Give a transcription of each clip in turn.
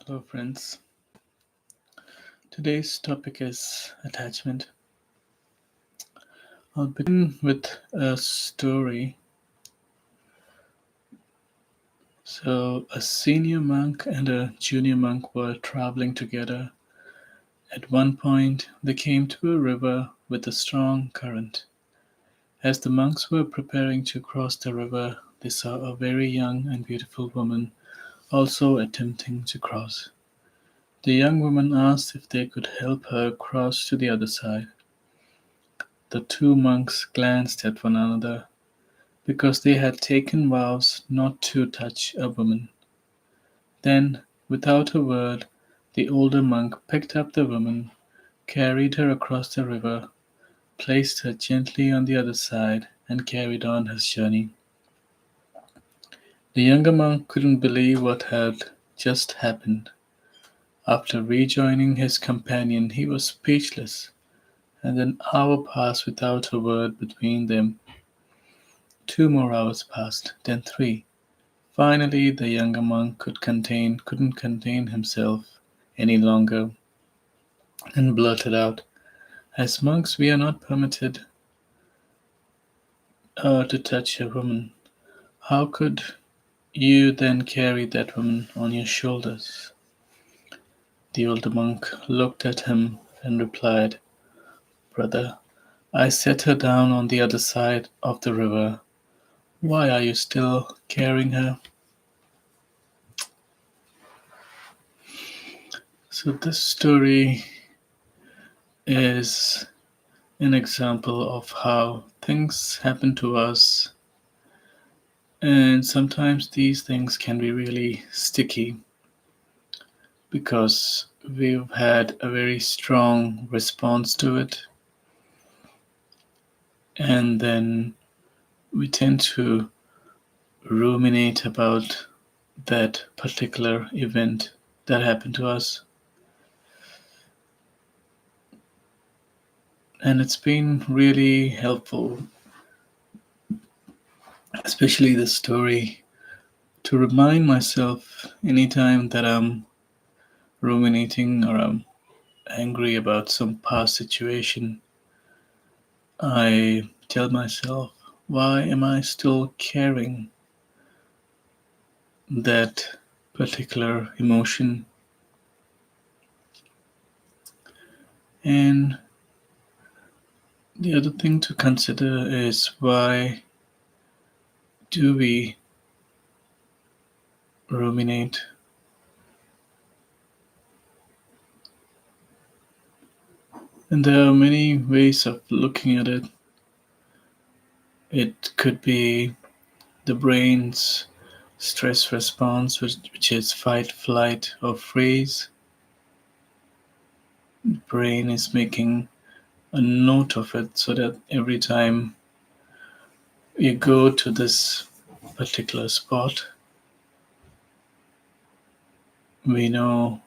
Hello, friends. Today's topic is attachment. I'll begin with a story. So, a senior monk and a junior monk were traveling together. At one point, they came to a river with a strong current. As the monks were preparing to cross the river, they saw a very young and beautiful woman also attempting to cross. The young woman asked if they could help her cross to the other side. The two monks glanced at one another, because they had taken vows not to touch a woman. Then, without a word, the older monk picked up the woman, carried her across the river, placed her gently on the other side, and carried on his journey. The younger monk couldn't believe what had just happened. After rejoining his companion, he was speechless, and an hour passed without a word between them. 2 more hours passed, then three. Finally, the younger monk couldn't contain himself any longer, and blurted out, "As monks, we are not permitted to touch a woman. How could you then carry that woman on your shoulders?" The older monk looked at him and replied, "Brother, I set her down on the other side of the river. Why are you still carrying her?" So, this story is an example of how things happen to us, and sometimes these things can be really sticky because we've had a very strong response to it, and then we tend to ruminate about that particular event that happened to us. And it's been really helpful, especially the story, to remind myself anytime that I'm ruminating or I'm angry about some past situation, I tell myself, why am I still carrying that particular emotion? And the other thing to consider is, why do we ruminate? And there are many ways of looking at it. It could be the brain's stress response, which is fight, flight, or freeze. The brain is making a note of it so that every time you go to this particular spot, we know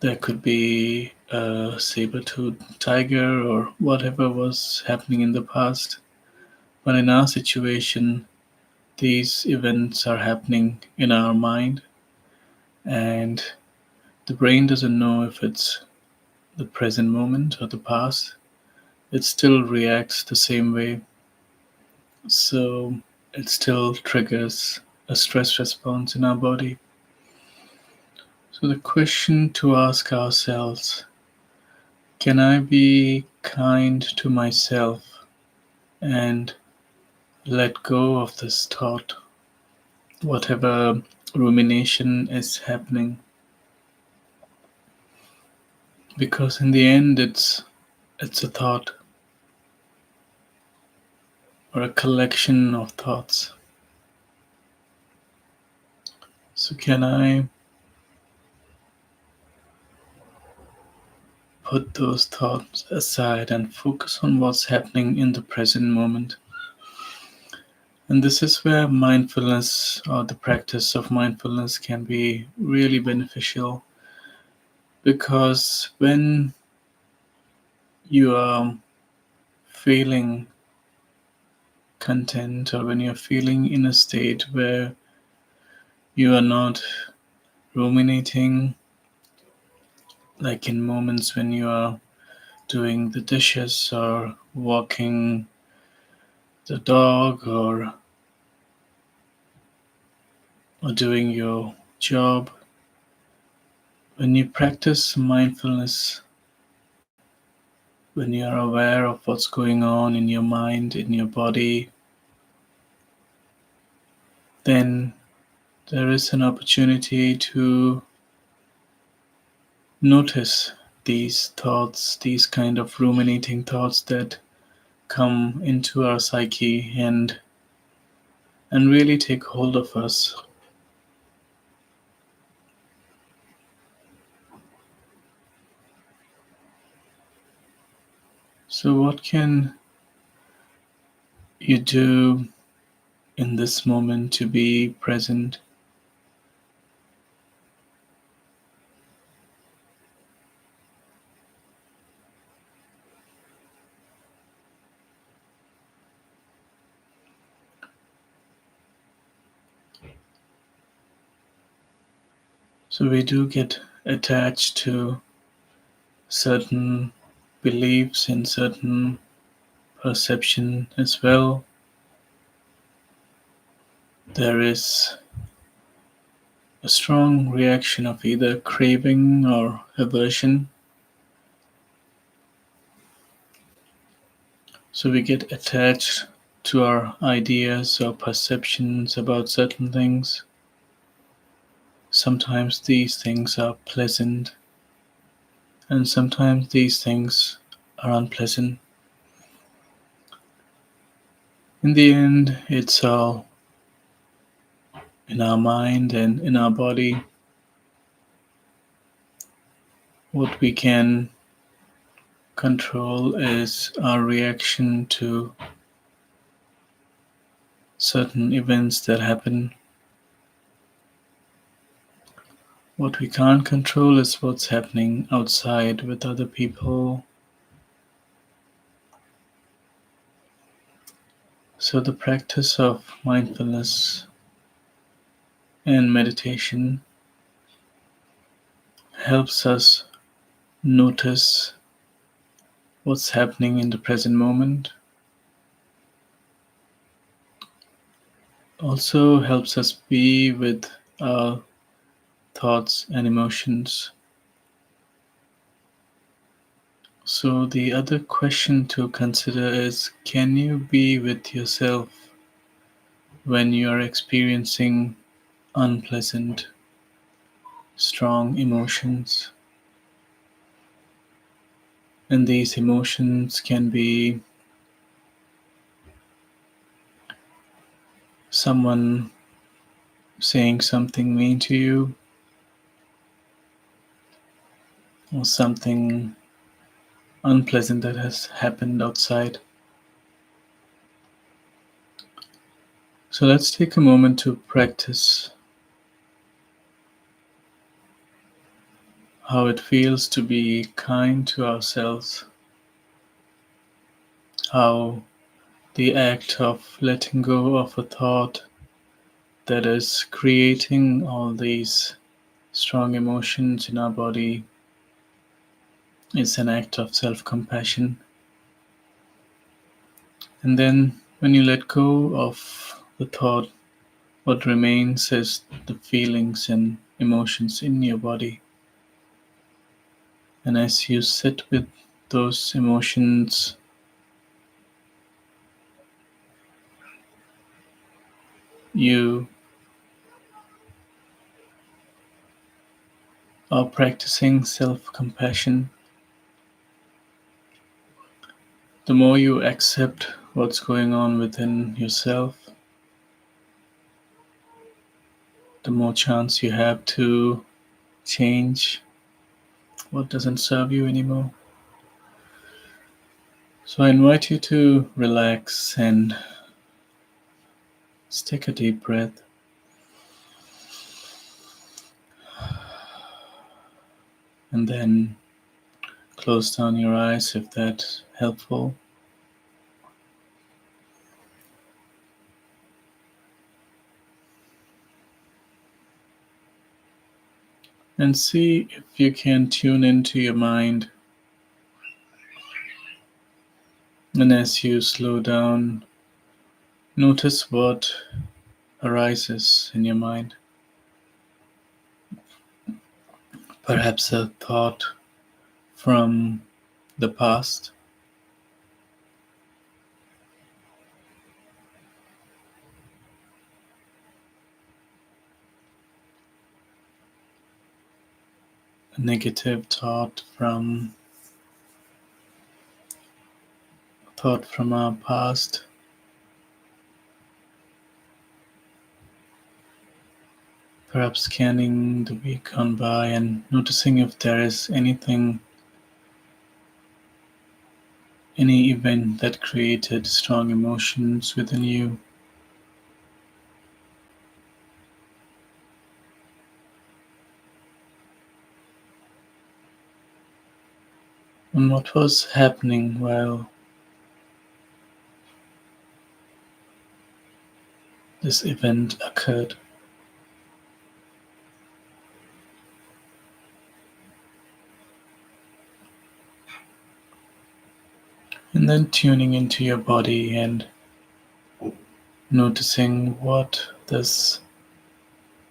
there could be a saber-toothed tiger or whatever was happening in the past. But in our situation, these events are happening in our mind, and the brain doesn't know if it's the present moment or the past. It still reacts the same way. So it still triggers a stress response in our body. So the question to ask ourselves, can I be kind to myself and let go of this thought, whatever rumination is happening? Because in the end, it's a thought or a collection of thoughts. So can I put those thoughts aside and focus on what's happening in the present moment? And this is where mindfulness, or the practice of mindfulness, can be really beneficial, because when you are feeling content, or when you're feeling in a state where you are not ruminating, like in moments when you are doing the dishes or walking the dog or doing your job. When you practice mindfulness, when you are aware of what's going on in your mind, in your body, then there is an opportunity to notice these thoughts, these kind of ruminating thoughts that come into our psyche and really take hold of us. So what can you do in this moment to be present? So we do get attached to certain beliefs and certain perception as well. There is a strong reaction of either craving or aversion. So we get attached to our ideas or perceptions about certain things. Sometimes these things are pleasant, and sometimes these things are unpleasant. In the end, it's all in our mind and in our body. What we can control is our reaction to certain events that happen. What we can't control is what's happening outside with other people. So, the practice of mindfulness and meditation helps us notice what's happening in the present moment, also helps us be with our thoughts and emotions. So, the other question to consider is, can you be with yourself when you are experiencing unpleasant, strong emotions? And these emotions can be someone saying something mean to you, or something unpleasant that has happened outside. So let's take a moment to practice how it feels to be kind to ourselves, how the act of letting go of a thought that is creating all these strong emotions in our body is an act of self compassion. And then when you let go of the thought, what remains is the feelings and emotions in your body. And as you sit with those emotions, you are practicing self compassion. The more you accept what's going on within yourself, the more chance you have to change what doesn't serve you anymore. So I invite you to relax and just take a deep breath. And then close down your eyes if that's helpful. and see if you can tune into your mind. And as you slow down, notice what arises in your mind. Perhaps a thought from the past, a negative thought from our past. Perhaps scanning the week gone by and noticing if there is anything, any event that created strong emotions within you, and what was happening while this event occurred. And then tuning into your body and noticing what this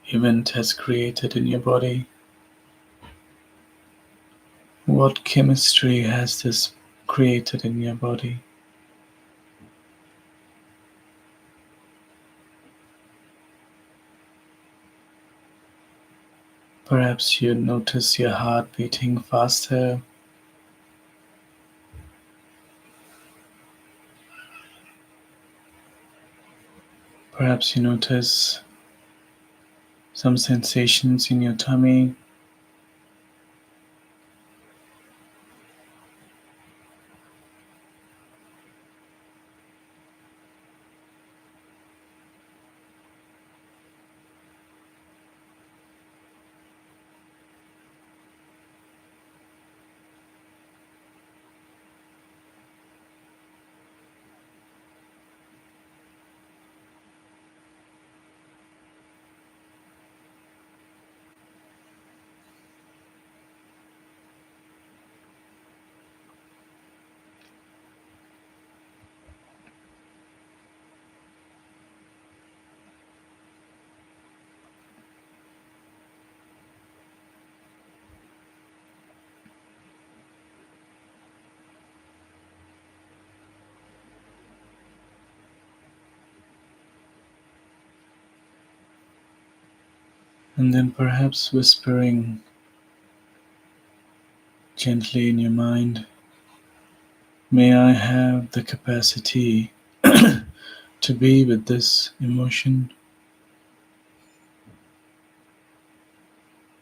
event has created in your body. What chemistry has this created in your body? Perhaps you notice your heart beating faster. Perhaps you notice some sensations in your tummy. And then perhaps whispering gently in your mind, may I have the capacity to be with this emotion?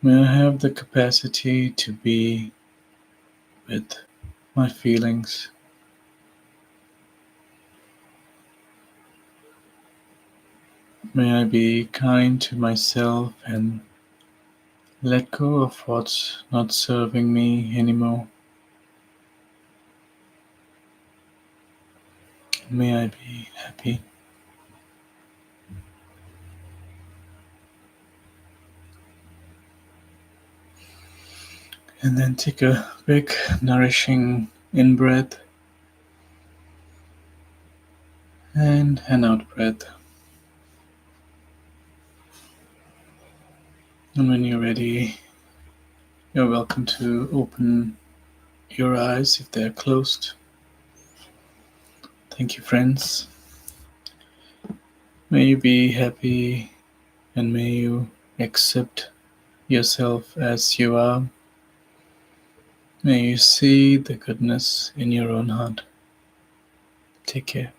May I have the capacity to be with my feelings? May I be kind to myself and let go of what's not serving me anymore? May I be happy? And then take a big, nourishing in breath and an out breath. And when you're ready, you're welcome to open your eyes if they're closed. Thank you, friends. May you be happy and may you accept yourself as you are. May you see the goodness in your own heart. Take care.